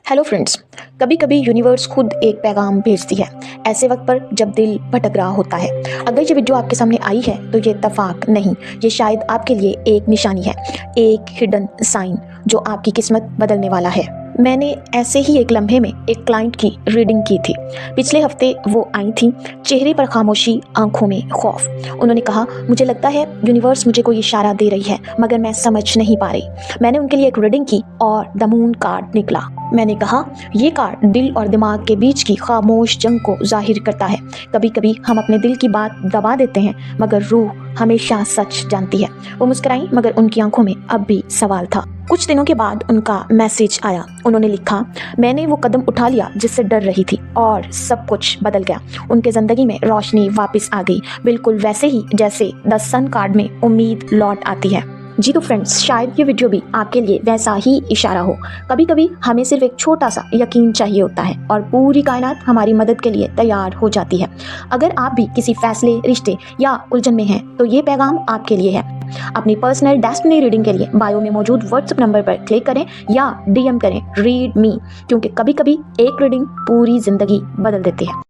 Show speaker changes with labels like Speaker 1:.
Speaker 1: Hello friends. कभी कभी universe खुद एक पैगाम भेजती है ऐसे वक्त पर जब दिल भटक रहा होता है। अगर ये वीडियो आपके सामने आई है तो ये इत्तेफाक नहीं, ये शायद आपके लिए एक निशानी है, एक हिडन साइन जो आपकी किस्मत बदलने वाला है। मैंने ऐसे ही एक लम्हे में एक क्लाइंट की रीडिंग की थी। पिछले हफ्ते वो आई थी, चेहरे पर खामोशी, आंखों में खौफ। उन्होंने कहा, मुझे लगता है यूनिवर्स मुझे कोई इशारा दे रही है मगर मैं समझ नहीं पा रही। मैंने उनके लिए एक रीडिंग की और द मून कार्ड निकला। मैंने कहा, ये कार्ड दिल और दिमाग के बीच की खामोश जंग को जाहिर करता है। कभी कभी हम अपने दिल की बात दबा देते हैं मगर रूह हमेशा सच जानती है। वो मुस्कुराई मगर उनकी आंखों में अब भी सवाल था। कुछ दिनों के बाद उनका मैसेज आया। उन्होंने लिखा, मैंने वो कदम उठा लिया जिससे डर रही थी और सब कुछ बदल गया। उनके जिंदगी में रोशनी वापस आ गई, बिल्कुल वैसे ही जैसे द सन कार्ड में उम्मीद लौट आती है। जी तो फ्रेंड्स, शायद ये वीडियो भी आपके लिए वैसा ही इशारा हो। कभी कभी हमें सिर्फ एक छोटा सा यकीन चाहिए होता है और पूरी कायनात हमारी मदद के लिए तैयार हो जाती है। अगर आप भी किसी फैसले, रिश्ते या उलझन में हैं तो ये पैगाम आपके लिए है। अपनी पर्सनल डेस्टिनी रीडिंग के लिए बायो में मौजूद व्हाट्सएप नंबर पर क्लिक करें या DM करें रीड मी, क्योंकि कभी कभी एक रीडिंग पूरी जिंदगी बदल देती है।